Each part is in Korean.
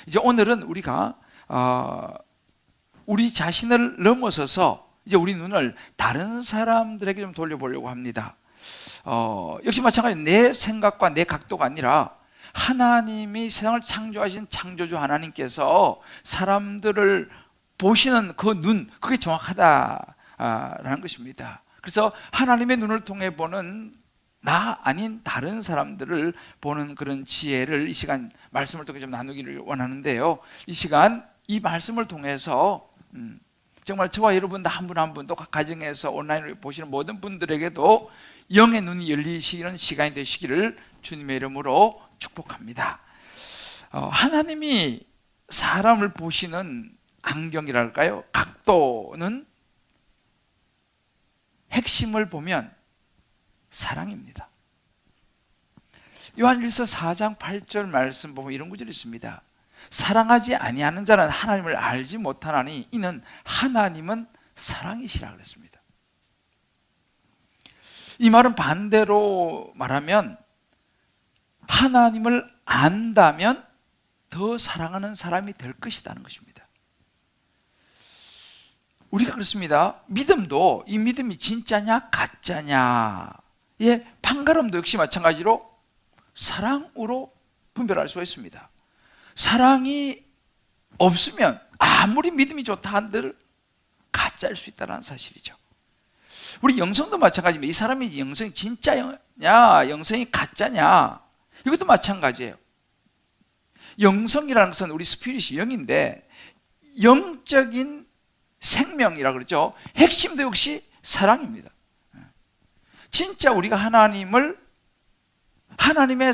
이제 오늘은 우리가 우리 자신을 넘어서서 이제 우리 눈을 다른 사람들에게 좀 돌려보려고 합니다. 역시 마찬가지로 내 생각과 내 각도가 아니라 하나님이 세상을 창조하신 창조주 하나님께서 사람들을 보시는 그 눈, 그게 정확하다라는 것입니다. 그래서 하나님의 눈을 통해 보는 나 아닌 다른 사람들을 보는 그런 지혜를 이 시간 말씀을 통해 좀 나누기를 원하는데요. 이 시간 이 말씀을 통해서 정말 저와 여러분 한 분 한 분 또 각 가정에서 온라인으로 보시는 모든 분들에게도 영의 눈이 열리시는 시간이 되시기를 주님의 이름으로 축복합니다. 하나님이 사람을 보시는 안경이랄까요? 각도는 핵심을 보면 사랑입니다. 요한일서 4장 8절 말씀 보면 이런 구절이 있습니다. 사랑하지 아니하는 자는 하나님을 알지 못하나니 이는 하나님은 사랑이시라 그랬습니다. 이 말은 반대로 말하면 하나님을 안다면 더 사랑하는 사람이 될 것이라는 것입니다. 우리가 그렇습니다. 믿음도 이 믿음이 진짜냐 가짜냐 의 판가름도 역시 마찬가지로 사랑으로 분별할 수가 있습니다. 사랑이 없으면 아무리 믿음이 좋다 한들 가짜일 수 있다는 사실이죠. 우리 영성도 마찬가지입니다. 이 사람이 영성이 진짜냐 영성이 가짜냐 이것도 마찬가지예요. 영성이라는 것은 우리 스피릿이 영인데 영적인 생명이라 그러죠. 핵심도 역시 사랑입니다. 진짜 우리가 하나님의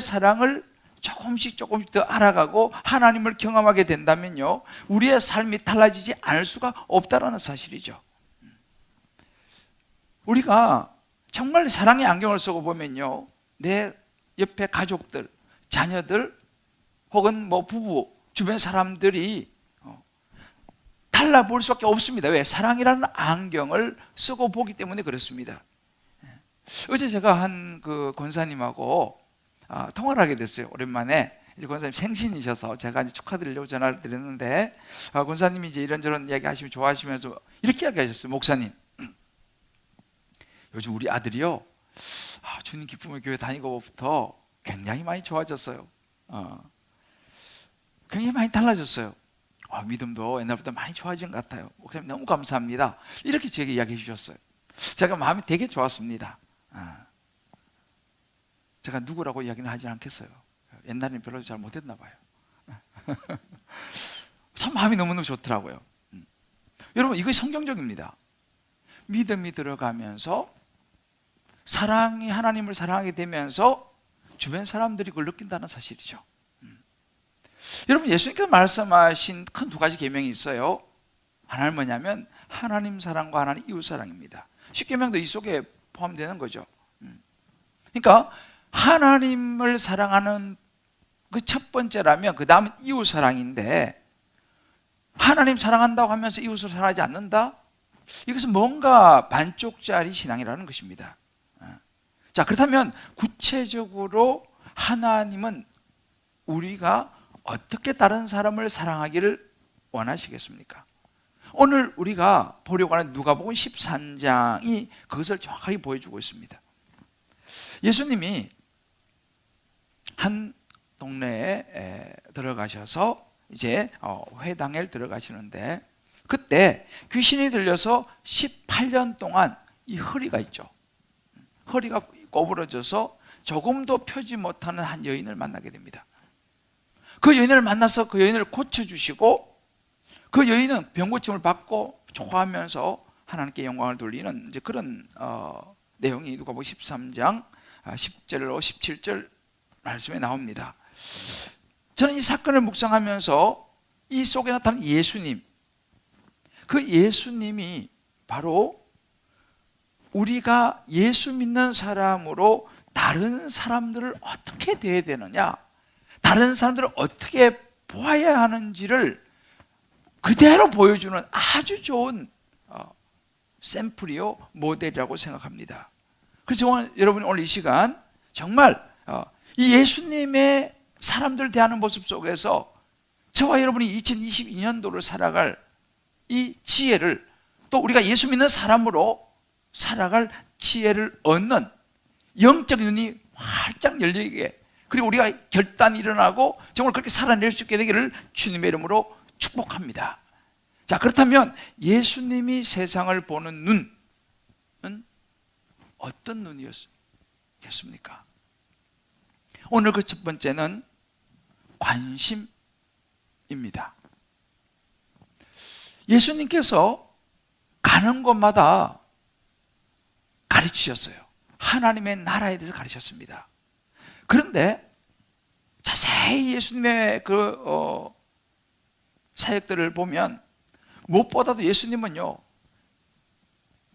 사랑을 조금씩 더 알아가고 하나님을 경험하게 된다면요, 우리의 삶이 달라지지 않을 수가 없다는 사실이죠. 우리가 정말 사랑의 안경을 쓰고 보면요, 내 옆에 가족들, 자녀들 혹은 부부, 주변 사람들이 달라 볼 수밖에 없습니다. 왜? 사랑이라는 안경을 쓰고 보기 때문에 그렇습니다. 어제 제가 한 그 권사님하고 통화를 하게 됐어요. 오랜만에. 이제 권사님 생신이셔서 제가 이제 축하드리려고 전화를 드렸는데, 권사님이 이제 이런저런 이야기 하시면 좋아하시면서 이렇게 이야기하셨어요. 목사님, 요즘 우리 아들이요, 주님 기쁨의 교회 다니고부터 굉장히 많이 좋아졌어요. 굉장히 많이 달라졌어요. 믿음도 옛날보다 많이 좋아진 것 같아요. 목사님 너무 감사합니다. 이렇게 제게 이야기해 주셨어요. 제가 마음이 되게 좋았습니다. 제가 누구라고 이야기는 하지 않겠어요. 옛날에는 별로 잘 못했나 봐요. 참 마음이 너무너무 좋더라고요. 여러분, 이거 성경적입니다. 믿음이 들어가면서 사랑이 하나님을 사랑하게 되면서 주변 사람들이 그걸 느낀다는 사실이죠. 여러분, 예수님께서 말씀하신 큰 두 가지 계명이 있어요. 하나는 뭐냐면 하나님 사랑과 하나님 이웃 사랑입니다. 10계명도 이 속에 포함되는 거죠. 그러니까 하나님을 사랑하는 그 첫 번째라면 그 다음은 이웃 사랑인데, 하나님 사랑한다고 하면서 이웃을 사랑하지 않는다? 이것은 뭔가 반쪽짜리 신앙이라는 것입니다. 자, 그렇다면 구체적으로 하나님은 우리가 어떻게 다른 사람을 사랑하기를 원하시겠습니까? 오늘 우리가 보려고 하는 누가복음 13장이 그것을 정확하게 보여주고 있습니다. 예수님이 한 동네에 들어가셔서 이제 회당에 들어가시는데, 그때 귀신이 들려서 18년 동안 이 허리가 있죠. 허리가 꼬부러져서 조금도 펴지 못하는 한 여인을 만나게 됩니다. 그 여인을 만나서 그 여인을 고쳐주시고, 그 여인은 병고침을 받고 좋아하면서 하나님께 영광을 돌리는 이제 그런 내용이 누가복음 13장 10절로 17절 말씀에 나옵니다. 저는 이 사건을 묵상하면서 이 속에 나타난 예수님, 그 예수님이 바로 우리가 예수 믿는 사람으로 다른 사람들을 어떻게 대해야 되느냐, 다른 사람들을 어떻게 보아야 하는지를 그대로 보여주는 아주 좋은 샘플이요, 모델이라고 생각합니다. 그래서 여러분이 오늘 이 시간 정말 이 예수님의 사람들 대하는 모습 속에서 저와 여러분이 2022년도를 살아갈 이 지혜를, 또 우리가 예수 믿는 사람으로 살아갈 지혜를 얻는 영적 눈이 활짝 열리게, 그리고 우리가 결단이 일어나고 정말 그렇게 살아낼 수 있게 되기를 주님의 이름으로 축복합니다. 자, 그렇다면 예수님이 세상을 보는 눈은 어떤 눈이었겠습니까? 오늘 그 첫 번째는 관심입니다. 예수님께서 가는 곳마다 가르치셨어요. 하나님의 나라에 대해서 가르쳤습니다. 그런데 자세히 예수님의 사역들을 보면 무엇보다도 예수님은요,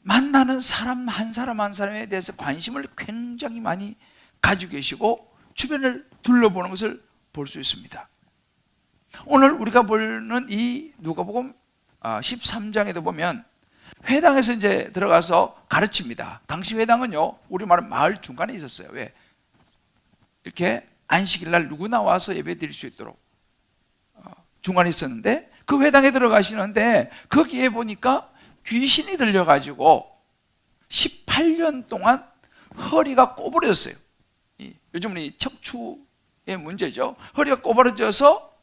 만나는 사람 한 사람 한 사람에 대해서 관심을 굉장히 많이 가지고 계시고 주변을 둘러보는 것을 볼 수 있습니다. 오늘 우리가 보는 이 누가복음 13장에도 보면 회당에서 이제 들어가서 가르칩니다. 당시 회당은요, 우리말은 마을 중간에 있었어요. 왜? 이렇게 안식일 날 누구나 와서 예배 드릴 수 있도록 중간에 있었는데, 그 회당에 들어가시는데 거기에 보니까 귀신이 들려가지고 18년 동안 허리가 꼬부러졌어요. 요즘은 이 척추의 문제죠. 허리가 꼬부러져서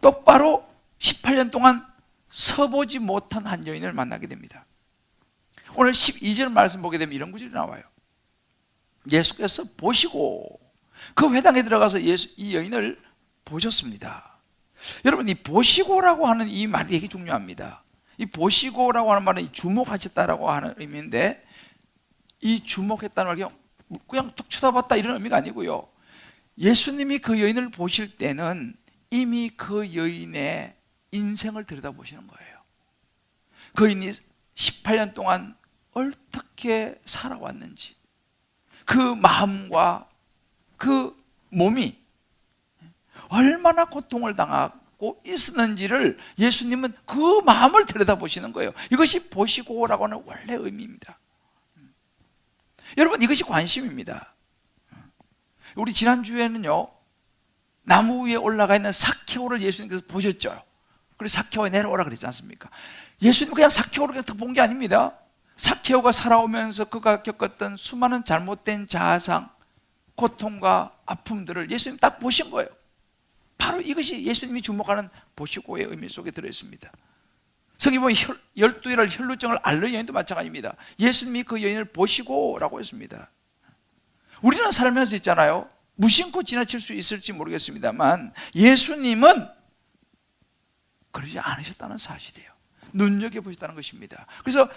똑바로 18년 동안 서보지 못한 한 여인을 만나게 됩니다. 오늘 12절 말씀 보게 되면 이런 구절이 나와요. 예수께서 보시고 그 회당에 들어가서 이 여인을 보셨습니다. 여러분, 이 보시고라고 하는 이 말이 되게 중요합니다. 이 보시고라고 하는 말은 주목하셨다라고 하는 의미인데, 이 주목했다는 말이 그냥 툭 쳐다봤다 이런 의미가 아니고요, 예수님이 그 여인을 보실 때는 이미 그 여인의 인생을 들여다보시는 거예요. 그 여인이 18년 동안 어떻게 살아왔는지, 그 마음과 그 몸이 얼마나 고통을 당하고 있었는지를 예수님은 그 마음을 들여다보시는 거예요. 이것이 보시고라고 하는 원래 의미입니다. 여러분, 이것이 관심입니다. 우리 지난주에는요, 나무 위에 올라가 있는 삭개오를 예수님께서 보셨죠. 그래서 삭개오에 내려오라 그랬지 않습니까? 예수님은 그냥 삭개오를 본 게 아닙니다. 삭개오가 살아오면서 그가 겪었던 수많은 잘못된 자아상, 고통과 아픔들을 예수님 딱 보신 거예요. 바로 이것이 예수님이 주목하는 보시고의 의미 속에 들어있습니다. 성경에 보면 12일을 혈루증을 앓는 여인도 마찬가지입니다. 예수님이 그 여인을 보시고라고 했습니다. 우리는 살면서 있잖아요, 무심코 지나칠 수 있을지 모르겠습니다만 예수님은 그러지 않으셨다는 사실이에요. 눈여겨보셨다는 것입니다. 그래서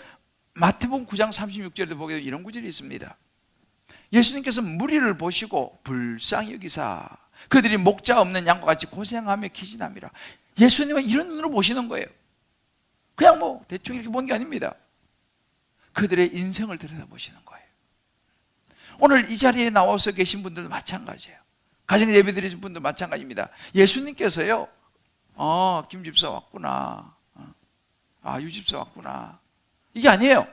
마태복음 9장 36절에도 보게 되면 이런 구절이 있습니다. 예수님께서 무리를 보시고 불쌍히 여기사 그들이 목자 없는 양과 같이 고생하며 기진함이라. 예수님은 이런 눈으로 보시는 거예요. 그냥 뭐 대충 이렇게 본 게 아닙니다. 그들의 인생을 들여다보시는 거예요. 오늘 이 자리에 나와서 계신 분들도 마찬가지예요. 가정 예배 드리신 분도 마찬가지입니다. 예수님께서요, 김 집사 왔구나, 유 집사 왔구나, 이게 아니에요.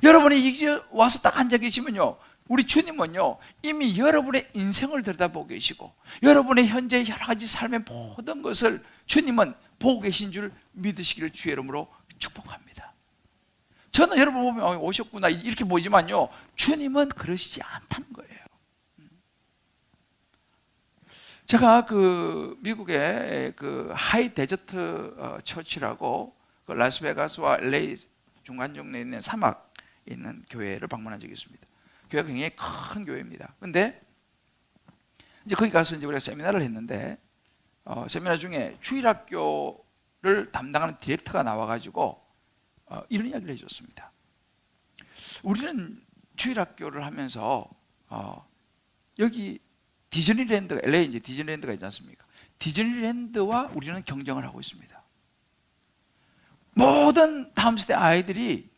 여러분이 이제 와서 딱 앉아 계시면요, 우리 주님은요, 이미 여러분의 인생을 들여다보고 계시고 여러분의 현재 여러 가지 삶의 모든 것을 주님은 보고 계신 줄 믿으시기를 주의 이름으로 축복합니다. 저는 여러분 보면 오셨구나 이렇게 보지만요, 주님은 그러시지 않다는 거예요. 제가 그 미국의 그 하이 데저트 처치라고 그 라스베가스와 LA 중간 정도에 있는 사막에 있는 교회를 방문한 적이 있습니다. 교회가 굉장히 큰 교회입니다. 근데 이제 거기 가서 이제 우리가 세미나를 했는데, 세미나 중에 주일학교를 담당하는 디렉터가 나와가지고 이런 이야기를 해줬습니다. 우리는 주일학교를 하면서 여기 디즈니랜드, LA 이제 디즈니랜드가 있지 않습니까? 디즈니랜드와 우리는 경쟁을 하고 있습니다. 모든 다음 세대 아이들이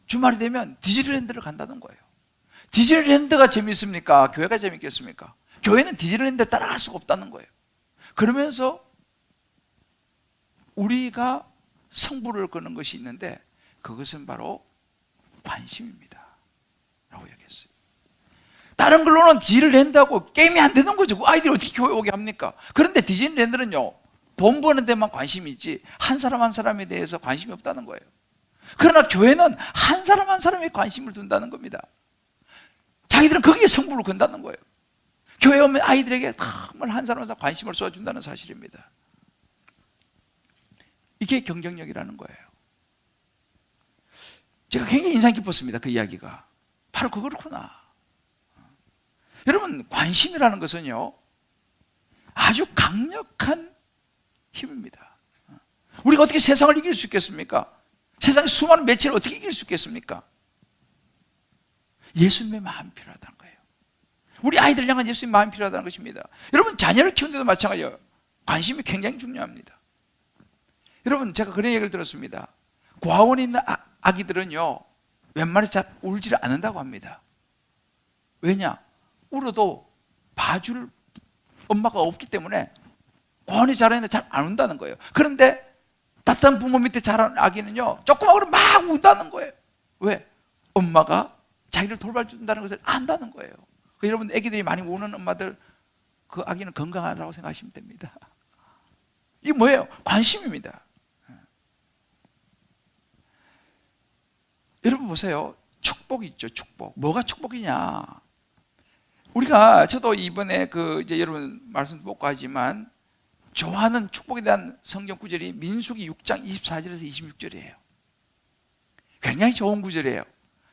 주말이 되면 디즈니랜드를 간다는 거예요. 디즈니랜드가 재밌습니까? 교회가 재밌겠습니까? 교회는 디즈니랜드에 따라갈 수가 없다는 거예요. 그러면서 우리가 성부를 거는 것이 있는데 그것은 바로 관심입니다 라고 얘기했어요. 다른 걸로는 디즈니를 낸다고 게임이 안 되는 거죠. 그 아이들이 어떻게 교회 오게 합니까? 그런데 디즈니랜드는요, 돈 버는 데만 관심이 있지 한 사람 한 사람에 대해서 관심이 없다는 거예요. 그러나 교회는 한 사람 한 사람에 관심을 둔다는 겁니다. 자기들은 거기에 승부를 건다는 거예요. 교회 오면 아이들에게 정말 한 사람 한 사람 관심을 쏟아준다는 사실입니다. 이게 경쟁력이라는 거예요. 제가 굉장히 인상 깊었습니다. 그 이야기가. 바로 그렇구나. 여러분, 관심이라는 것은요, 아주 강력한 힘입니다. 우리가 어떻게 세상을 이길 수 있겠습니까? 세상의 수많은 매체를 어떻게 이길 수 있겠습니까? 예수님의 마음이 필요하다는 거예요. 우리 아이들 향한 예수님의 마음이 필요하다는 것입니다. 여러분, 자녀를 키우는데도 마찬가지예요. 관심이 굉장히 중요합니다. 여러분, 제가 그런 얘기를 들었습니다. 고아원에 있는 아기들은요, 웬만해서 잘 울지를 않는다고 합니다. 왜냐? 울어도 봐줄 엄마가 없기 때문에 고아원에 자라는데 잘 안 운다는 거예요. 그런데 따뜻한 부모 밑에 자란 아기는요, 조그마하고 막 운다는 거예요. 왜? 엄마가 자기를 돌봐준다는 것을 안다는 거예요. 여러분, 아기들이 많이 우는 엄마들, 그 아기는 건강하다고 생각하시면 됩니다. 이게 뭐예요? 관심입니다. 여러분 보세요. 축복이 있죠, 축복. 뭐가 축복이냐? 우리가, 저도 이번에 이제 여러분 말씀도 못 하지만, 좋아하는 축복에 대한 성경 구절이 민수기 6장 24절에서 26절이에요. 굉장히 좋은 구절이에요.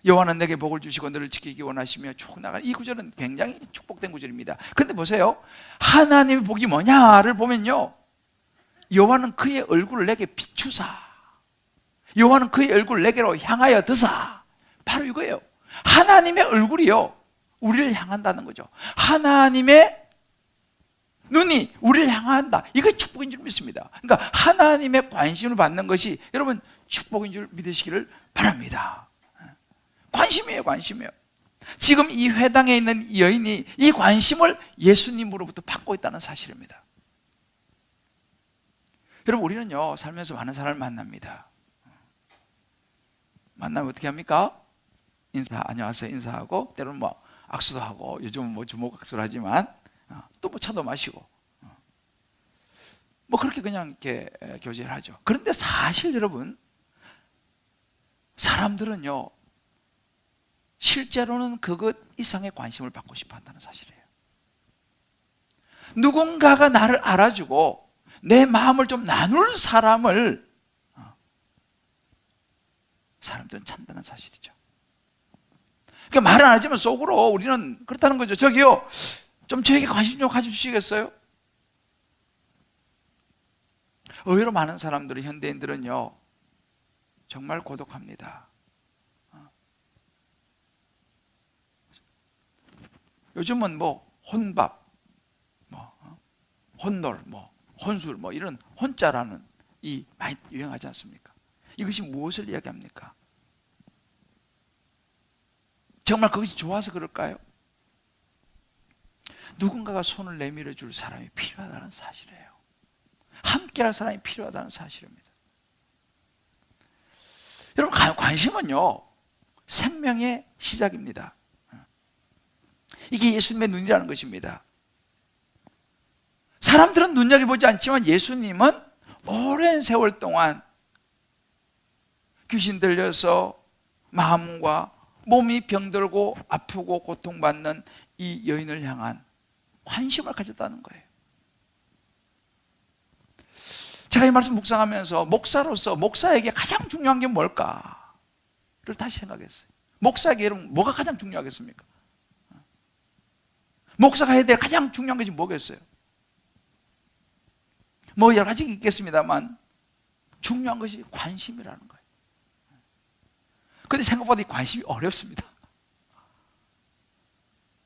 여호와는 내게 복을 주시고 너를 지키기 원하시며 쭉 나가는 이 구절은 굉장히 축복된 구절입니다. 그런데 보세요. 하나님의 복이 뭐냐를 보면요, 여호와는 그의 얼굴을 내게 비추사, 여호와는 그의 얼굴을 내게로 향하여 드사. 바로 이거예요. 하나님의 얼굴이요, 우리를 향한다는 거죠. 하나님의 눈이 우리를 향한다. 이게 축복인 줄 믿습니다. 그러니까 하나님의 관심을 받는 것이 여러분 축복인 줄 믿으시기를 바랍니다. 관심이에요, 관심이에요. 지금 이 회당에 있는 이 여인이 이 관심을 예수님으로부터 받고 있다는 사실입니다. 여러분, 우리는요, 살면서 많은 사람을 만납니다. 만나면 어떻게 합니까? 안녕하세요 인사하고, 때로는 뭐 악수도 하고, 요즘은 뭐 주먹악수를 하지만 또 뭐 차도 마시고, 뭐 그렇게 그냥 이렇게 교제를 하죠. 그런데 사실 여러분, 사람들은요, 실제로는 그것 이상의 관심을 받고 싶어 한다는 사실이에요. 누군가가 나를 알아주고 내 마음을 좀 나눌 사람을 사람들은 찾는다는 사실이죠. 그러니까 말은 안 하지만 속으로 우리는 그렇다는 거죠. 저기요, 좀 저에게 관심 좀 가져주시겠어요? 의외로 많은 사람들은, 현대인들은요, 정말 고독합니다. 요즘은 뭐 혼밥, 뭐 혼놀, 뭐 혼술, 뭐 이런 혼자라는 이 많이 유행하지 않습니까? 이것이 무엇을 이야기합니까? 정말 그것이 좋아서 그럴까요? 누군가가 손을 내밀어 줄 사람이 필요하다는 사실이에요. 함께할 사람이 필요하다는 사실입니다. 여러분, 관심은요, 생명의 시작입니다. 이게 예수님의 눈이라는 것입니다. 사람들은 눈여겨보지 않지만 예수님은 오랜 세월 동안 귀신 들려서 마음과 몸이 병들고 아프고 고통받는 이 여인을 향한 관심을 가졌다는 거예요. 제가 이 말씀 묵상하면서 목사로서 목사에게 가장 중요한 게 뭘까를 다시 생각했어요. 목사에게 여러분 뭐가 가장 중요하겠습니까? 목사가 해야 될 가장 중요한 것이 뭐겠어요? 뭐 여러 가지 있겠습니다만 중요한 것이 관심이라는 거예요. 그런데 생각보다 이 관심이 어렵습니다.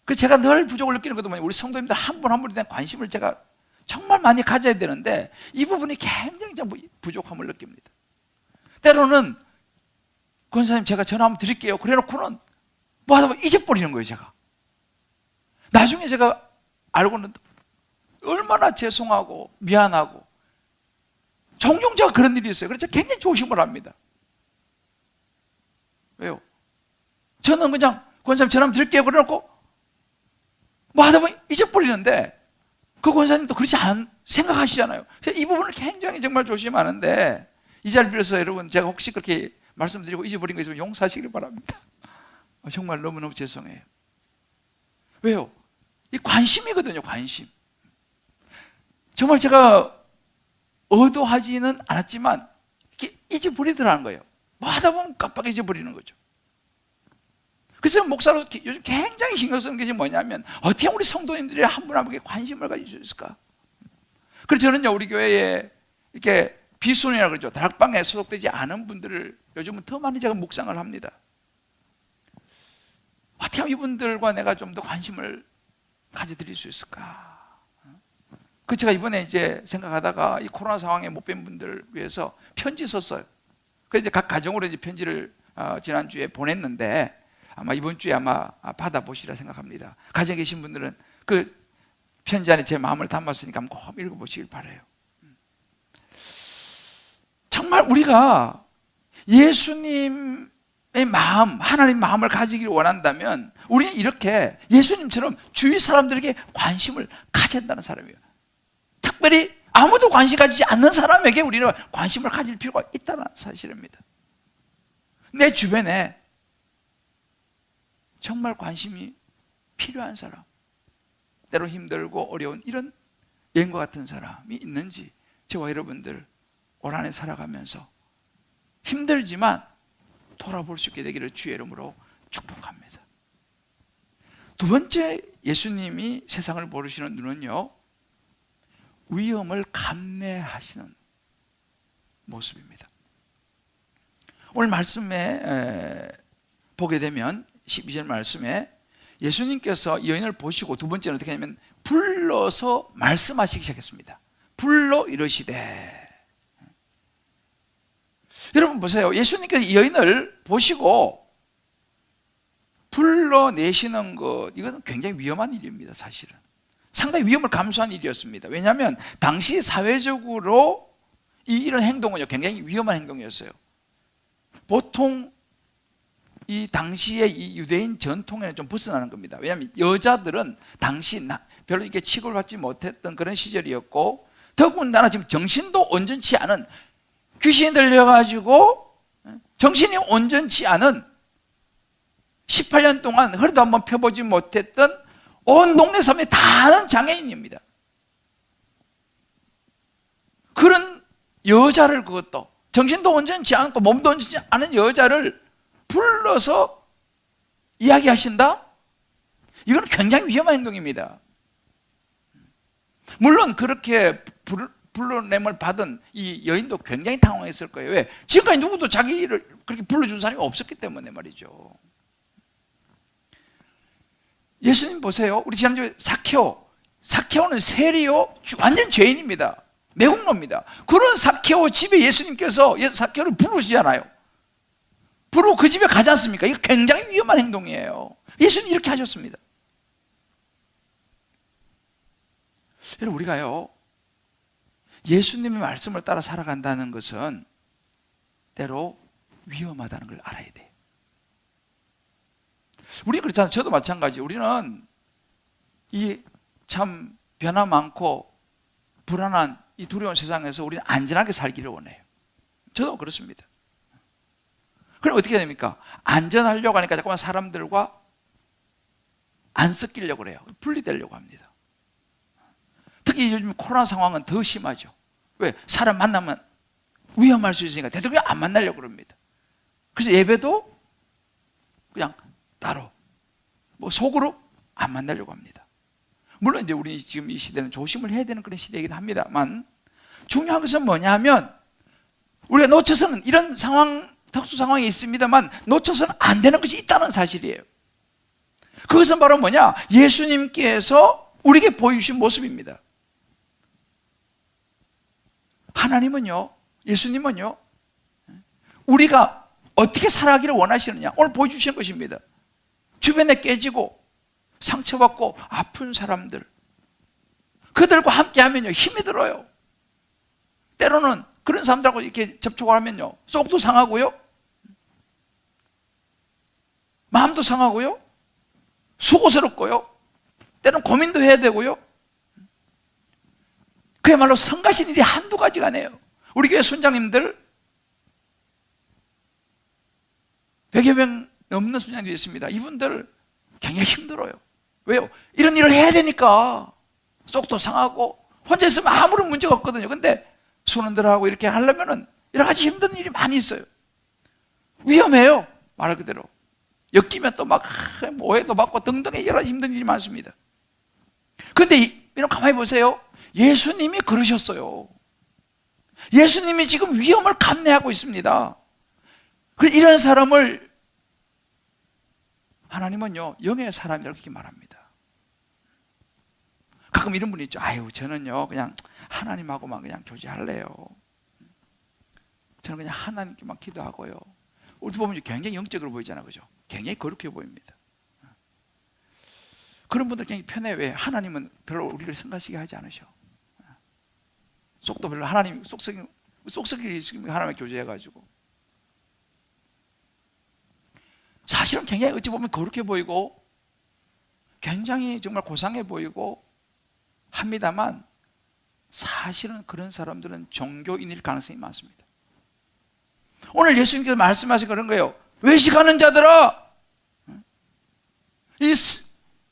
그래서 제가 늘 부족을 느끼는 것도 뭐냐면, 우리 성도님들 한 분 한 분에 대한 관심을 제가 정말 많이 가져야 되는데 이 부분이 굉장히 부족함을 느낍니다. 때로는 권사님 제가 전화 한번 드릴게요 그래 놓고는 뭐 하다 보면 잊어버리는 거예요. 제가 나중에 제가 알고는 얼마나 죄송하고 미안하고, 종종 제가 그런 일이 있어요. 그래서 굉장히 조심을 합니다. 왜요? 저는 그냥 권사님 전화 한번 드릴게요 그래 놓고 뭐 하다 보면 잊어버리는데 그 권사님도 그렇지 않 생각하시잖아요. 이 부분을 굉장히 정말 조심하는데 이 자리를 빌어서 여러분 제가 혹시 그렇게 말씀드리고 잊어버린 거 있으면 용서하시길 바랍니다. 정말 너무너무 죄송해요. 왜요? 이 관심이거든요. 관심. 정말 제가 의도하지는 않았지만 이렇게 잊어버리더라는 거예요. 뭐 하다 보면 깜빡 잊어버리는 거죠. 그래서 목사로 요즘 굉장히 신경 쓰는 것이 뭐냐면 어떻게 우리 성도님들이 한 분 한 분에게 관심을 가질 수 있을까? 그래서 저는요 우리 교회에 이렇게 비순이라고 그러죠. 다락방에 소속되지 않은 분들을 요즘은 더 많이 제가 묵상을 합니다. 어떻게 하면 이분들과 내가 좀 더 관심을 가져드릴 수 있을까? 그 제가 이번에 이제 생각하다가 이 코로나 상황에 못 뵌 분들 위해서 편지 썼어요. 그래서 이제 각 가정으로 이제 편지를 지난주에 보냈는데 아마 이번 주에 아마 받아보시라 생각합니다. 가정에 계신 분들은 그 편지 안에 제 마음을 담았으니까 한번 꼭 읽어보시길 바라요. 정말 우리가 예수님의 마음, 하나님 마음을 가지기를 원한다면 우리는 이렇게 예수님처럼 주위 사람들에게 관심을 가져야 한다는 사람이에요. 특별히 아무도 관심 가지지 않는 사람에게 우리는 관심을 가질 필요가 있다는 사실입니다. 내 주변에 정말 관심이 필요한 사람, 때로 힘들고 어려운 이런 여인과 같은 사람이 있는지 저와 여러분들 올 한해 살아가면서 힘들지만 돌아볼 수 있게 되기를 주의 이름으로 축복합니다. 두 번째 예수님이 세상을 보시는 눈은요, 위험을 감내하시는 모습입니다. 오늘 말씀에 보게 되면 12절 말씀에 예수님께서 여인을 보시고 두 번째는 어떻게 하냐면 불러서 말씀하시기 시작했습니다. 불러 이르시되. 여러분 보세요. 예수님께서 이 여인을 보시고 불러내시는 것, 이것은 굉장히 위험한 일입니다. 사실은 상당히 위험을 감수한 일이었습니다. 왜냐하면 당시 사회적으로 이런 행동은요 굉장히 위험한 행동이었어요. 보통 이 당시의 이 유대인 전통에는 좀 벗어나는 겁니다. 왜냐하면 여자들은 당시 별로 이렇게 취급을 받지 못했던 그런 시절이었고, 더군다나 지금 정신도 온전치 않은, 귀신이 들려가지고 정신이 온전치 않은 18년 동안 허리도 한번 펴보지 못했던 온 동네 사람이 다 아는 장애인입니다. 그런 여자를, 그것도 정신도 온전치 않고 몸도 온전치 않은 여자를 불러서 이야기하신다? 이건 굉장히 위험한 행동입니다. 물론 그렇게 불러냄을 받은 이 여인도 굉장히 당황했을 거예요. 왜? 지금까지 누구도 자기를 그렇게 불러준 사람이 없었기 때문에 말이죠. 예수님 보세요. 우리 지난주에 사케오는 세리요, 완전 죄인입니다. 매국노입니다. 그런 사케오 집에 예수님께서 사케오를 부르시잖아요. 부르고 그 집에 가지 않습니까? 이거 굉장히 위험한 행동이에요. 예수님 이렇게 하셨습니다. 여러분, 우리가요 예수님의 말씀을 따라 살아간다는 것은 때로 위험하다는 걸 알아야 돼요. 우리 그렇잖아요. 저도 마찬가지. 우리는 이 참 변화 많고 불안한 이 두려운 세상에서 우리는 안전하게 살기를 원해요. 저도 그렇습니다. 그럼 어떻게 됩니까? 안전하려고 하니까 자꾸만 사람들과 안 섞이려고 그래요. 분리되려고 합니다. 특히 요즘 코로나 상황은 더 심하죠. 왜? 사람 만나면 위험할 수 있으니까 되도록 안 만나려고 그럽니다. 그래서 예배도 그냥 따로 속으로 안 만나려고 합니다. 물론 이제 우리 지금 이 시대는 조심을 해야 되는 그런 시대이긴 합니다만, 중요한 것은 뭐냐면 우리가 놓쳐서는 이런 상황, 특수 상황이 있습니다만 놓쳐서는 안 되는 것이 있다는 사실이에요. 그것은 바로 뭐냐? 예수님께서 우리에게 보여주신 모습입니다. 하나님은요, 예수님은요, 우리가 어떻게 살아가기를 원하시느냐 오늘 보여주시는 것입니다. 주변에 깨지고 상처받고 아픈 사람들, 그들과 함께하면요 힘이 들어요. 때로는 그런 사람들하고 이렇게 접촉을 하면요 속도 상하고요, 마음도 상하고요, 수고스럽고요, 때로는 고민도 해야 되고요. 그야말로 성가신 일이 한두 가지가 아니에요. 우리 교회 순장님들 100여 명 넘는 순장님들이 있습니다. 이분들 굉장히 힘들어요. 왜요? 이런 일을 해야 되니까 속도 상하고 혼자 있으면 아무런 문제가 없거든요. 근데 손원들하고 이렇게 하려면은 여러 가지 힘든 일이 많이 있어요. 위험해요. 말 그대로. 엮이면 또 막 오해도 받고 등등의 여러 힘든 일이 많습니다. 그런데 여러분 가만히 보세요. 예수님이 그러셨어요. 예수님이 지금 위험을 감내하고 있습니다. 이런 사람을 하나님은요 영의 사람이라고 그렇게 말합니다. 가끔 이런 분이 있죠. 아유 저는요 그냥 하나님하고만 그냥 교제할래요. 저는 그냥 하나님께만 기도하고요. 우리 보면 굉장히 영적으로 보이잖아요, 그죠? 굉장히 거룩해 보입니다. 그런 분들 굉장히 편해. 왜? 하나님은 별로 우리를 생각하시게 하지 않으셔. 속도 별로 하나님 속썩이 있으면 하나님과 교제해가지고 사실은 굉장히 어찌 보면 거룩해 보이고 굉장히 정말 고상해 보이고 합니다만 사실은 그런 사람들은 종교인일 가능성이 많습니다. 오늘 예수님께서 말씀하신 그런 거예요. 외식하는 자들아, 이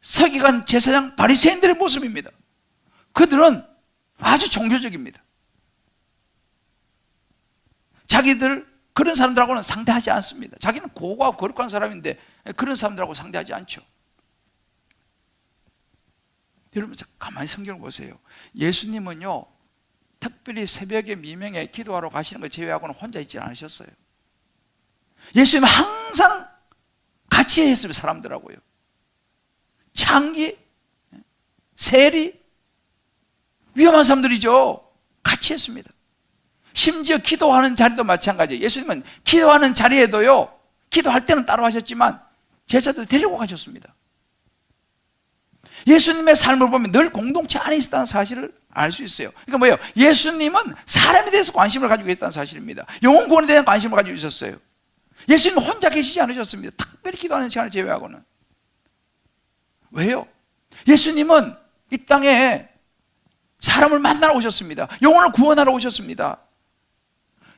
서기관 제사장 바리새인들의 모습입니다. 그들은 아주 종교적입니다. 자기들 그런 사람들하고는 상대하지 않습니다. 자기는 고고하고 거룩한 사람인데 그런 사람들하고 상대하지 않죠. 여러분 가만히 성경을 보세요. 예수님은요 특별히 새벽에 미명에 기도하러 가시는 것 제외하고는 혼자 있지 않으셨어요. 예수님은 항상 같이 했어요. 사람들하고요. 창기, 세리, 위험한 사람들이죠. 같이 했습니다. 심지어 기도하는 자리도 마찬가지예요. 예수님은 기도하는 자리에도요 기도할 때는 따로 하셨지만 제자들 데리고 가셨습니다. 예수님의 삶을 보면 늘 공동체 안에 있었다는 사실을 알 수 있어요. 그러니까 뭐예요? 예수님은 사람에 대해서 관심을 가지고 있다는 사실입니다. 영혼 구원에 대한 관심을 가지고 있었어요. 예수님은 혼자 계시지 않으셨습니다. 특별히 기도하는 시간을 제외하고는. 왜요? 예수님은 이 땅에 사람을 만나러 오셨습니다. 영혼을 구원하러 오셨습니다.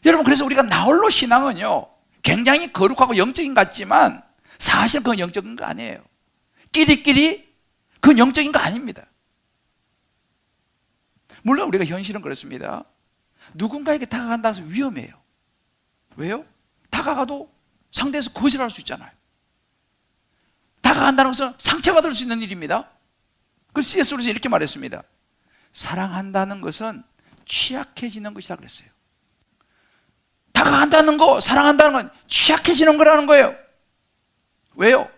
여러분 그래서 우리가 나홀로 신앙은요 굉장히 거룩하고 영적인 것 같지만 사실 그건 영적인 거 아니에요. 끼리끼리 그건 영적인 거 아닙니다. 물론 우리가 현실은 그렇습니다. 누군가에게 다가간다고 해서 위험해요. 왜요? 다가가도 상대에서 거절할 수 있잖아요. 다가간다는 것은 상처받을 수 있는 일입니다. 그래서 C.S. 루이스는 이렇게 말했습니다. 사랑한다는 것은 취약해지는 것이다 그랬어요. 다가간다는 거, 사랑한다는 건 취약해지는 거라는 거예요. 왜요?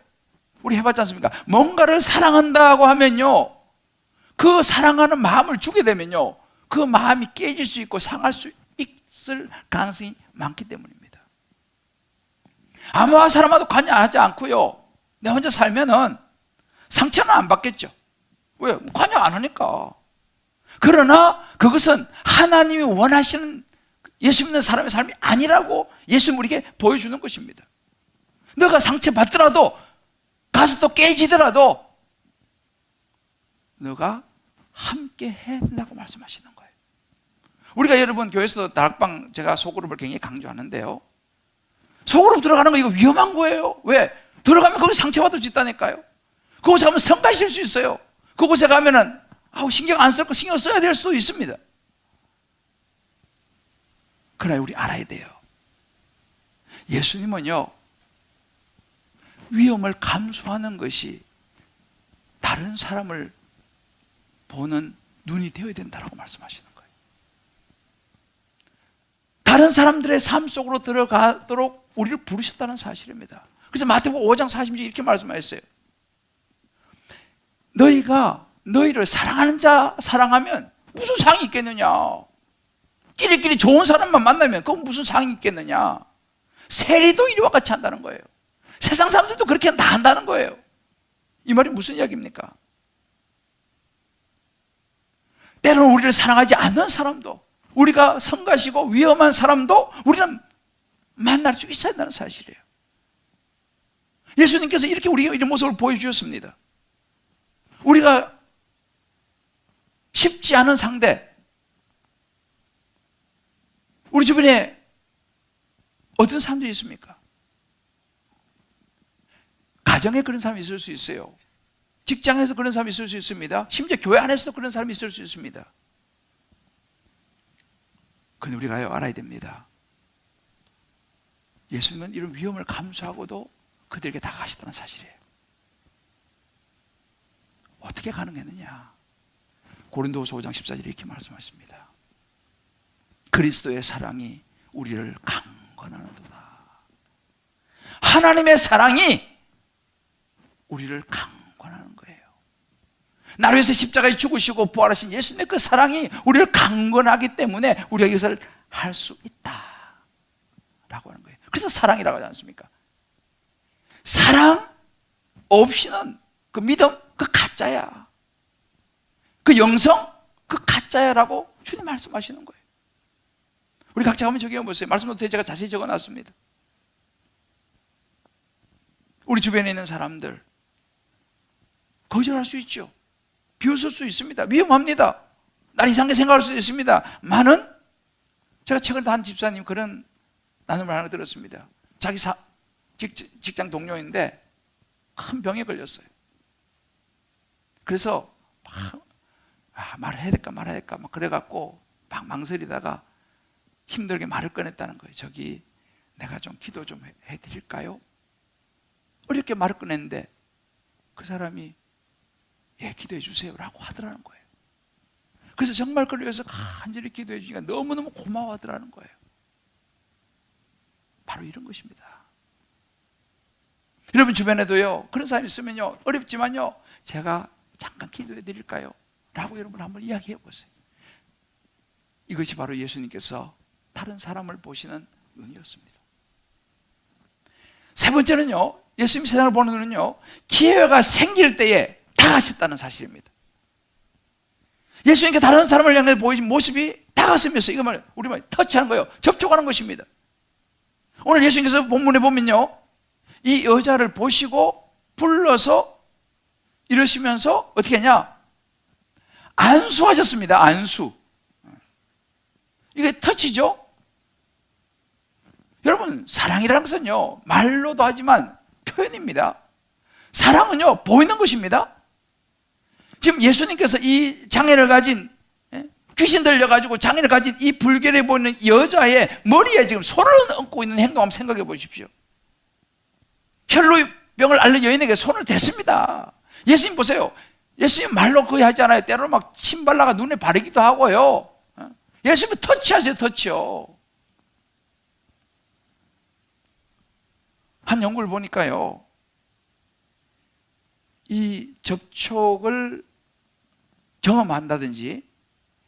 우리 해봤지 않습니까? 뭔가를 사랑한다고 하면요 그 사랑하는 마음을 주게 되면요 그 마음이 깨질 수 있고 상할 수 있을 가능성이 많기 때문입니다. 아무와 사람하고 관여하지 않고요 내 혼자 살면은 상처는 안 받겠죠. 왜? 관여 안 하니까. 그러나 그것은 하나님이 원하시는 예수 믿는 사람의 삶이 아니라고 예수님 우리에게 보여주는 것입니다. 너가 상처받더라도 가서 또 깨지더라도 너가 함께 해야 된다고 말씀하시는 거예요. 우리가 여러분 교회에서도 다락방 제가 소그룹을 굉장히 강조하는데요 소그룹 들어가는 거 이거 위험한 거예요. 왜? 들어가면 거기 상처받을 수 있다니까요. 그곳에 가면 성가실 수 있어요. 그곳에 가면은 신경 안 쓸 거 신경 써야 될 수도 있습니다. 그러나 우리 알아야 돼요. 예수님은요 위험을 감수하는 것이 다른 사람을 보는 눈이 되어야 된다고 말씀하시는 거예요. 다른 사람들의 삶 속으로 들어가도록 우리를 부르셨다는 사실입니다. 그래서 마태복음 5장 40절 이렇게 말씀하셨어요. 너희가 너희를 사랑하는 자 사랑하면 무슨 상이 있겠느냐. 끼리끼리 좋은 사람만 만나면 그건 무슨 상이 있겠느냐. 세리도 이리와 같이 한다는 거예요. 세상 사람들도 그렇게 다 한다는 거예요. 이 말이 무슨 이야기입니까? 때로는 우리를 사랑하지 않는 사람도 우리가 성가시고 위험한 사람도 우리는 만날 수 있어야 한다는 사실이에요. 예수님께서 이렇게 우리에게 이런 모습을 보여주셨습니다. 우리가 쉽지 않은 상대, 우리 주변에 어떤 사람들이 있습니까? 가정에 그런 사람이 있을 수 있어요. 직장에서 그런 사람이 있을 수 있습니다. 심지어 교회 안에서도 그런 사람이 있을 수 있습니다. 그런데 우리가요, 알아야 됩니다. 예수님은 이런 위험을 감수하고도 그들에게 다가가시다는 사실이에요. 어떻게 가능했느냐? 고린도후서 5장 14절에 이렇게 말씀하십니다. 그리스도의 사랑이 우리를 강건하는도다. 하나님의 사랑이 우리를 강건하는 거예요. 나를 위해서 십자가에 죽으시고 부활하신 예수님의 그 사랑이 우리를 강건하기 때문에 우리가 이것을 할 수 있다라고 하는 거예요. 그래서 사랑이라고 하지 않습니까? 사랑 없이는 그 믿음, 그 가짜야. 그 영성, 그 가짜야라고 주님 말씀하시는 거예요. 우리 각자 한번 적어보세요. 말씀도 제가 자세히 적어놨습니다. 우리 주변에 있는 사람들 거절할 수 있죠. 비웃을 수 있습니다. 위험합니다. 날 이상하게 생각할 수 있습니다. 많은, 제가 최근에 한 집사님 그런 나눔을 하나 들었습니다. 자기 직장 동료인데 큰 병에 걸렸어요. 그래서 말을 해야 될까 말아야 될까 막 그래갖고 막 망설이다가 힘들게 말을 꺼냈다는 거예요. 저기 내가 좀 기도 좀 해드릴까요? 어렵게 말을 꺼냈는데 그 사람이 예, 기도해 주세요 라고 하더라는 거예요. 그래서 정말 그를 위해서 간절히 기도해 주니까 너무너무 고마워하더라는 거예요. 바로 이런 것입니다. 여러분 주변에도요, 그런 사람이 있으면요, 어렵지만요, 제가 잠깐 기도해 드릴까요? 라고 여러분 한번 이야기해 보세요. 이것이 바로 예수님께서 다른 사람을 보시는 눈이었습니다. 세 번째는요, 예수님 세상을 보는 눈은요, 기회가 생길 때에 다가셨다는 사실입니다. 예수님께 다른 사람을 향해 보이신 모습이 다가서면서 이거 우리 말 터치하는 거예요. 접촉하는 것입니다. 오늘 예수님께서 본문에 보면요, 이 여자를 보시고 불러서 이러시면서 어떻게 했냐? 안수하셨습니다. 안수. 이게 터치죠? 여러분, 사랑이라는 것은요, 말로도 하지만 표현입니다. 사랑은요, 보이는 것입니다. 지금 예수님께서 이 장애를 가진, 귀신 들려가지고 장애를 가진 이 불결해 보이는 여자의 머리에 지금 손을 얹고 있는 행동 한번 생각해 보십시오. 혈루병을 앓는 여인에게 손을 댔습니다. 예수님 보세요. 예수님 말로 거의 하지 않아요. 때로는 막 침발라가 눈에 바르기도 하고요. 예수님 터치하세요, 터치요. 한 연구를 보니까요, 이 접촉을 경험한다든지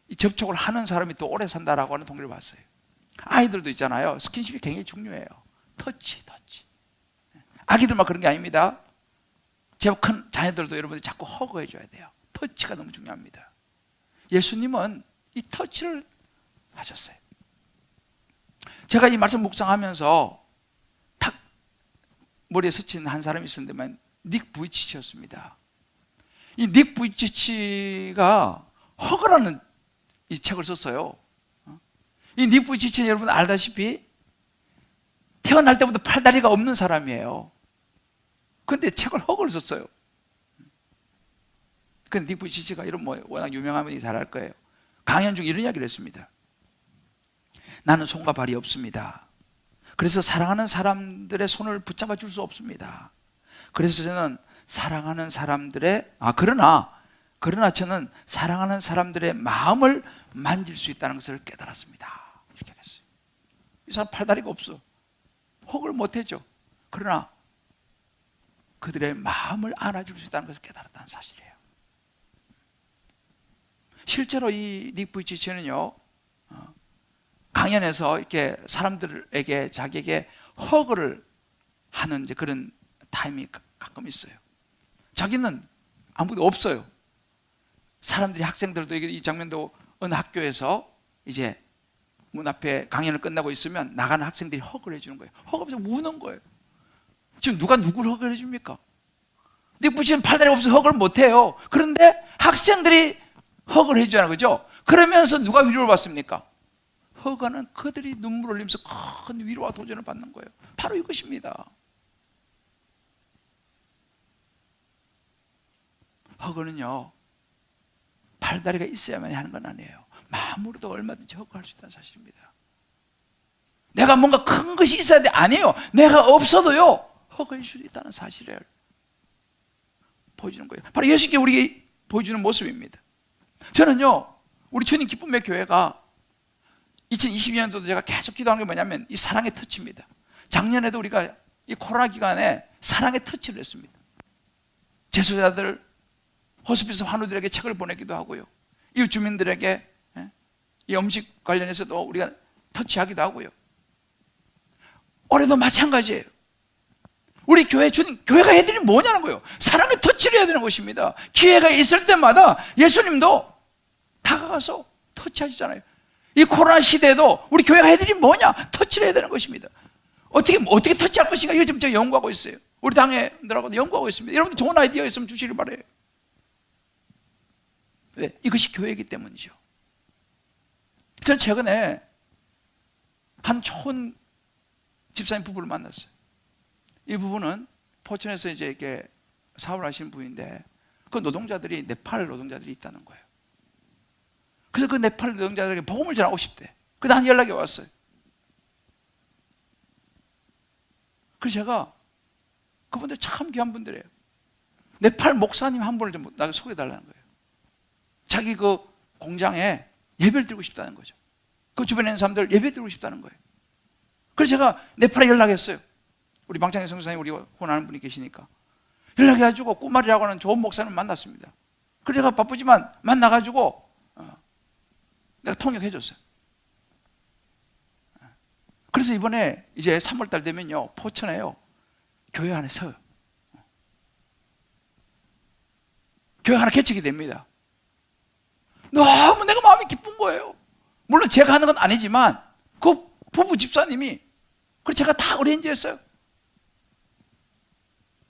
이 접촉을 하는 사람이 더 오래 산다라고 하는 통계를 봤어요. 아이들도 있잖아요. 스킨십이 굉장히 중요해요. 터치. 아기들만 그런 게 아닙니다. 제법 큰 자녀들도 여러분들이 자꾸 허그해 줘야 돼요. 터치가 너무 중요합니다. 예수님은 이 터치를 하셨어요. 제가 이 말씀 묵상하면서 탁 머리에 스친 한 사람이 있었는데만 닉 부이치치였습니다. 이 닉 부이치치가 허그라는 이 책을 썼어요. 이 닉 부이치치는 여러분 알다시피 태어날 때부터 팔다리가 없는 사람이에요. 그런데 책을 허그를 썼어요. 근데 닉 부이치치가 이런 워낙 유명한 분이 잘 알 거예요. 강연 중 이런 이야기를 했습니다. 나는 손과 발이 없습니다. 그래서 사랑하는 사람들의 손을 붙잡아 줄 수 없습니다. 그래서 저는 사랑하는 사람들의 그러나 저는 사랑하는 사람들의 마음을 만질 수 있다는 것을 깨달았습니다. 이렇게 했어요. 이 사람 팔다리가 없어. 혹을 못해죠. 그러나 그들의 마음을 안아줄 수 있다는 것을 깨달았다는 사실이에요. 실제로 이 닉 부이치치는요, 강연에서 이렇게 사람들에게 자기에게 허그를 하는 이제 그런 타임이 가끔 있어요. 자기는 아무도 없어요. 사람들이, 학생들도 이 장면도 어느 학교에서 이제 문 앞에 강연을 끝나고 있으면 나가는 학생들이 허그를 해주는 거예요. 허그하면서 우는 거예요. 지금 누가 누구를 허그를 해줍니까? 네 부처님 팔다리가 없어서 허그를 못해요. 그런데 학생들이 허그를 해주잖아요. 그죠? 그러면서 누가 위로를 받습니까? 허그는 그들이 눈물을 흘리면서 큰 위로와 도전을 받는 거예요. 바로 이것입니다. 허그는요, 팔다리가 있어야만 하는 건 아니에요. 마음으로도 얼마든지 허그할 수 있다는 사실입니다. 내가 뭔가 큰 것이 있어야 돼. 아니에요. 내가 없어도요, 허그할 수 있다는 사실을 보여주는 거예요. 바로 예수님께 우리에게 보여주는 모습입니다. 저는요, 우리 주님 기쁨의 교회가 2022년도도 제가 계속 기도하는 게 뭐냐면 이 사랑의 터치입니다. 작년에도 우리가 이 코로나 기간에 사랑의 터치를 했습니다. 재소자들, 호스피스 환우들에게 책을 보내기도 하고요. 이웃 주민들에게 이 음식 관련해서도 우리가 터치하기도 하고요. 올해도 마찬가지예요. 우리 교회 주님, 교회가 해야 되는 뭐냐는 거예요. 사랑의 터치를 해야 되는 것입니다. 기회가 있을 때마다 예수님도 다가가서 터치하시잖아요. 이 코로나 시대에도 우리 교회가 해야 되는 뭐냐? 터치를 해야 되는 것입니다. 어떻게 터치할 것인가? 이걸 지금 제가 연구하고 있어요. 우리 당회들하고도 연구하고 있습니다. 여러분들 좋은 아이디어 있으면 주시길 바라요. 왜? 이것이 교회이기 때문이죠. 저는 최근에 한 좋은 집사님 부부를 만났어요. 이 부부는 포천에서 이제 이렇게 사업을 하시는 분인데 그 노동자들이 네팔 노동자들이 있다는 거예요. 그래서 그 네팔 노동자들에게 복음을 전하고 싶대. 그 나한테 연락이 왔어요. 그래서 제가 그분들 참 귀한 분들이에요. 네팔 목사님 한 분을 좀 나에게 소개해달라는 거예요. 자기 그 공장에 예배를 드리고 싶다는 거죠. 그 주변에 있는 사람들 예배 드리고 싶다는 거예요. 그래서 제가 네팔에 연락했어요. 우리 망창의 성사님 우리 혼하는 분이 계시니까 연락해가지고 꾸마리라고 하는 좋은 목사님을 만났습니다. 그래서 제가 바쁘지만 만나가지고 내가 통역해줬어요. 그래서 이번에 이제 3월달 되면요 포천에요 교회 하나 서요. 교회 하나 개척이 됩니다. 너무 내가 마음이 기쁜 거예요. 물론 제가 하는 건 아니지만 그 부부 집사님이 그래서 제가 다 어레인지 했어요.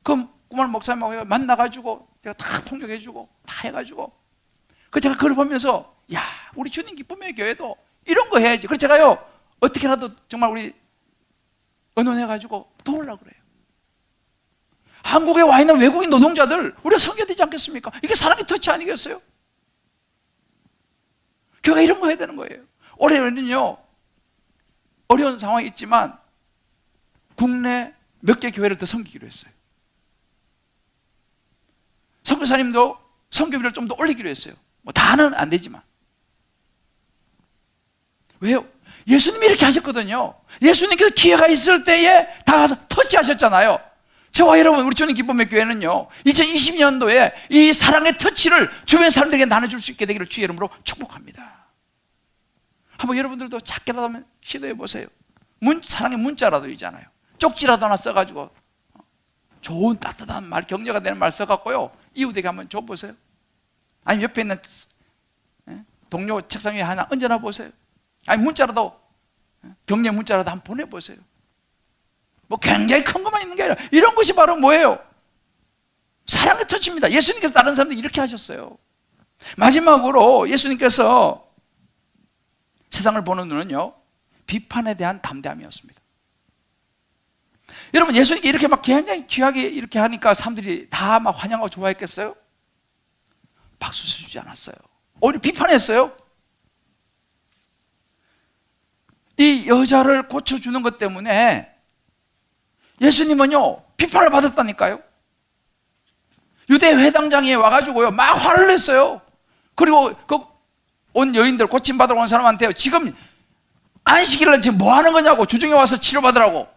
그 꾸만 목사님하고 만나가지고 제가 다 통역해주고 다 해가지고 그 제가 그걸 보면서 야 우리 주님 기쁨의 교회도 이런 거 해야지. 그래서 제가요 어떻게라도 정말 우리 의논해가지고 도우려고 그래요. 한국에 와 있는 외국인 노동자들 우리가 섬겨야 되지 않겠습니까? 이게 사랑의 터치 아니겠어요? 교회가 이런 거 해야 되는 거예요. 올해는요 어려운 상황이 있지만 국내 몇 개 교회를 더 섬기기로 했어요. 선교사님도 선교비를 좀 더 올리기로 했어요. 뭐 다는 안 되지만. 왜요? 예수님이 이렇게 하셨거든요. 예수님께서 기회가 있을 때에 다 가서 터치하셨잖아요. 저와 여러분 우리 주님 기쁨의 교회는요 2020년도에 이 사랑의 터치를 주변 사람들에게 나눠줄 수 있게 되기를 주의 이름으로 축복합니다. 한번 여러분들도 작게라도 한번 시도해 보세요. 사랑의 문자라도 있잖아요. 쪽지라도 하나 써가지고 좋은 따뜻한 말, 격려가 되는 말 써갖고요 이웃에게 한번 줘보세요. 아니 옆에 있는 동료 책상 위에 하나 얹어놔 보세요. 아니 문자라도 격려 문자라도 한번 보내보세요. 뭐 굉장히 큰 것만 있는 게 아니라 이런 것이 바로 뭐예요? 사랑의 터치입니다. 예수님께서 다른 사람들 이렇게 하셨어요. 마지막으로 예수님께서 세상을 보는 눈은요 비판에 대한 담대함이었습니다. 여러분 예수님께 이렇게 막 굉장히 귀하게 이렇게 하니까 사람들이 다 막 환영하고 좋아했겠어요? 박수 쳐주지 않았어요. 오히려 비판했어요. 이 여자를 고쳐주는 것 때문에 예수님은요 비판을 받았다니까요. 유대 회당장에 와가지고요 막 화를 냈어요. 그리고 그 온 여인들 고침받으러 온 사람한테요 지금 안식일을 지금 뭐 하는 거냐고 주중에 와서 치료받으라고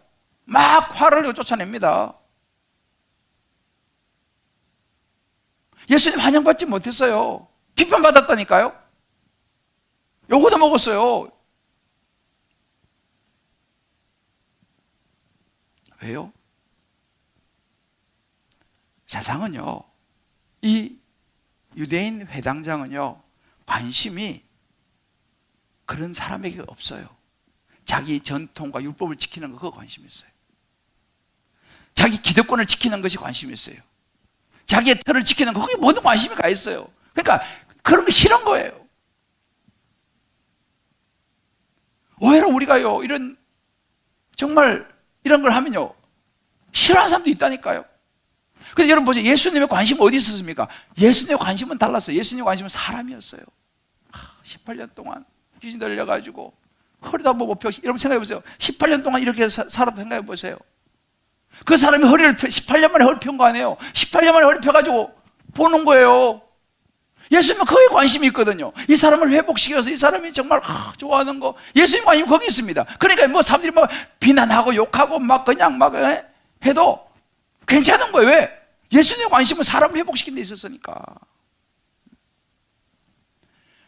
막 화를 내고 쫓아냅니다. 예수님 환영받지 못했어요. 비판받았다니까요. 요거도 먹었어요. 왜요? 세상은요 이 유대인 회당장은요 관심이 그런 사람에게 없어요. 자기 전통과 율법을 지키는 거 그거 관심이 있어요. 자기 기득권을 지키는 것이 관심이 있어요. 자기의 터를 지키는 거, 거기에 모든 관심이 가 있어요. 그러니까 그런 거 싫은 거예요. 오히려 우리가요, 이런 정말 이런 걸 하면요, 싫어하는 사람도 있다니까요. 근데 여러분 보세요. 예수님의 관심은 어디 있었습니까? 예수님의 관심은 달랐어요. 예수님의 관심은 사람이었어요. 18년 동안 귀신 들려가지고 허리도 한번 못 펴. 여러분 생각해 보세요. 18년 동안 이렇게 살았다 생각해 보세요. 그 사람이 허리를 18년 만에 허리 편 거 아니에요. 18년 만에 허리 펴가지고 보는 거예요. 예수님은 거기에 관심이 있거든요. 이 사람을 회복시켜서 이 사람이 정말 좋아하는 거, 예수님 관심이 거기 있습니다. 그러니까 뭐 사람들이 막 비난하고 욕하고 막 그냥 막 해도 괜찮은 거예요. 왜? 예수님의 관심은 사람을 회복시키는 데 있었으니까.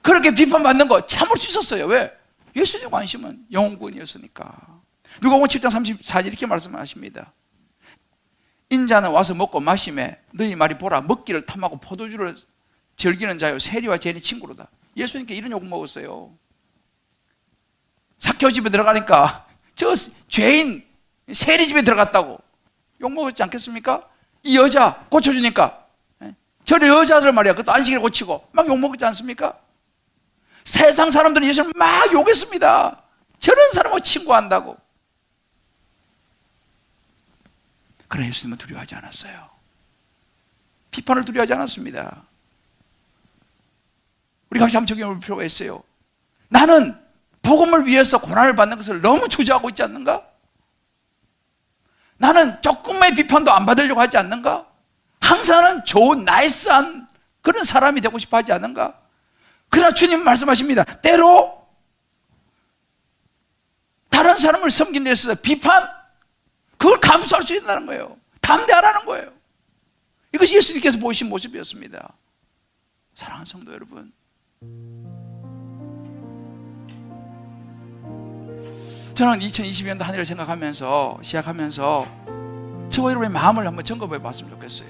그렇게 비판받는 거 참을 수 있었어요. 왜? 예수님의 관심은 영혼구원이었으니까. 누가복음 7장 34절 이렇게 말씀하십니다. 인자는 와서 먹고 마시매 너희 말이 보라 먹기를 탐하고 포도주를 즐기는 자요 세리와 죄인의 친구로다. 예수님께 이런 욕 먹었어요. 삭개오 집에 들어가니까 저 죄인 세리 집에 들어갔다고 욕 먹었지 않겠습니까? 이 여자 고쳐주니까 저런 여자들 말이야 그것도 안식일 고치고 막 욕 먹었지 않습니까? 세상 사람들은 예수님을 막 욕했습니다. 저런 사람하고 친구한다고. 그러나 예수님은 두려워하지 않았어요. 비판을 두려워하지 않았습니다. 우리가 한번 적용해 볼 필요가 있어요. 나는 복음을 위해서 고난을 받는 것을 너무 주저하고 있지 않는가? 나는 조금의 비판도 안 받으려고 하지 않는가? 항상 좋은 나이스한 그런 사람이 되고 싶어 하지 않는가? 그러나 주님 말씀하십니다. 때로 다른 사람을 섬기는 데 있어서 비판, 그걸 감수할 수 있다는 거예요. 담대하라는 거예요. 이것이 예수님께서 보이신 모습이었습니다. 사랑하는 성도 여러분, 저는 2020년도 한 해를 생각하면서 시작하면서 저와 여러분의 마음을 한번 점검해 봤으면 좋겠어요.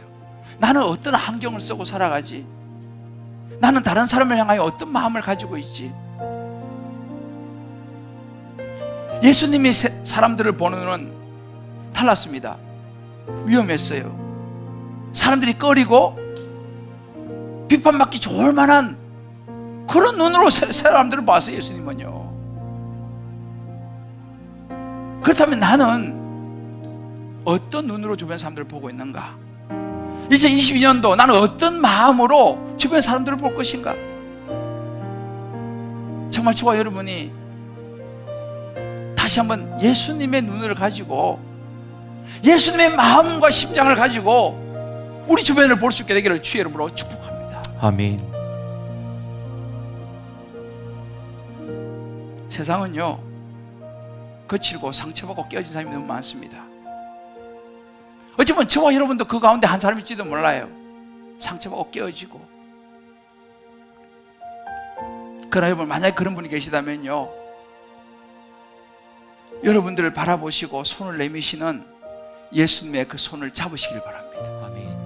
나는 어떤 환경을 쓰고 살아가지? 나는 다른 사람을 향하여 어떤 마음을 가지고 있지? 예수님이 사람들을 보는 눈은 달랐습니다. 위험했어요. 사람들이 꺼리고 비판받기 좋을 만한 그런 눈으로 사람들을 봤어요. 예수님은요. 그렇다면 나는 어떤 눈으로 주변 사람들을 보고 있는가? 2022년도 나는 어떤 마음으로 주변 사람들을 볼 것인가? 정말 저와 여러분이 다시 한번 예수님의 눈을 가지고 예수님의 마음과 심장을 가지고 우리 주변을 볼 수 있게 되기를 주의 이름으로 축복합니다. 아멘. 세상은요 거칠고 상처받고 깨어진 사람이 너무 많습니다. 어쩌면 저와 여러분도 그 가운데 한 사람일지도 몰라요. 상처받고 깨어지고. 그러나 여러분 만약에 그런 분이 계시다면요, 여러분들을 바라보시고 손을 내미시는 예수님의 그 손을 잡으시길 바랍니다. 아멘.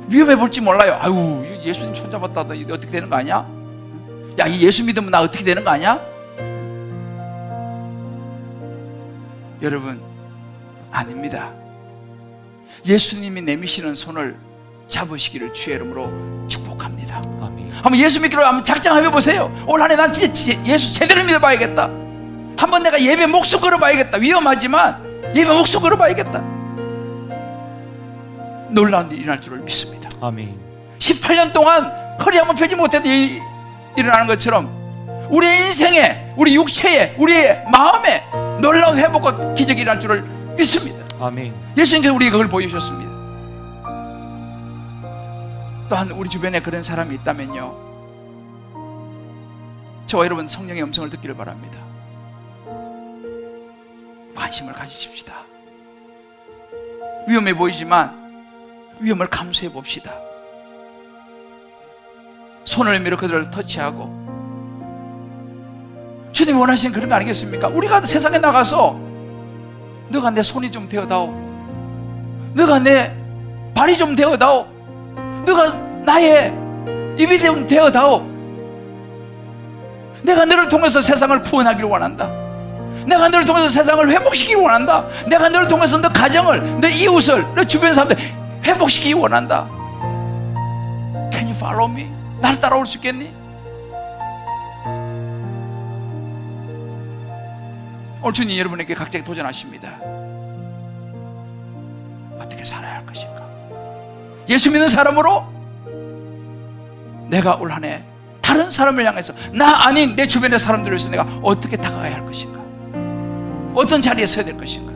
위험해 볼지 몰라요. 아유, 예수님 손 잡았다 너 어떻게 되는 거 아니야? 야, 이 예수 믿으면 나 어떻게 되는 거 아니야? 여러분, 아닙니다. 예수님이 내미시는 손을 잡으시기를 주의 이름으로 축복합니다. 아멘. 한번 예수 믿기로 한번 작정해 보세요. 올 한 해 난 진짜 예수 제대로 믿어봐야겠다. 한번 내가 예배 목숨 걸어봐야겠다. 위험하지만 예배 목숨 걸어봐야겠다. 놀라운 일이 일어날 줄을 믿습니다. 아멘. 18년 동안 허리 한번 펴지 못했던 일이 일어나는 것처럼 우리의 인생에, 우리 육체에, 우리의 마음에 놀라운 회복과 기적이 일어날 줄을 믿습니다. 아멘. 예수님께서 우리에게 그걸 보여주셨습니다. 또한 우리 주변에 그런 사람이 있다면요, 저와 여러분 성령의 음성을 듣기를 바랍니다. 관심을 가지십시다. 위험해 보이지만 위험을 감수해 봅시다. 손을 밀어 그들을 터치하고, 주님이 원하시는 그런 거 아니겠습니까? 우리가 세상에 나가서 너가 내 손이 좀 되어다오, 너가 내 발이 좀 되어다오, 너가 나의 입이 좀 되어다오, 내가 너를 통해서 세상을 구원하기를 원한다, 내가 너를 통해서 세상을 회복시키기를 원한다, 내가 너를 통해서 너 가정을, 너 이웃을, 너 주변 사람들 회복시키기 원한다. Can you follow me? 나를 따라올 수 있겠니? 오늘 주님 여러분에게 각자에게 도전하십니다. 어떻게 살아야 할 것인가? 예수 믿는 사람으로 내가 올 한 해 다른 사람을 향해서 나 아닌 내 주변의 사람들을 위해서 내가 어떻게 다가가야 할 것인가? 어떤 자리에 서야 될 것인가?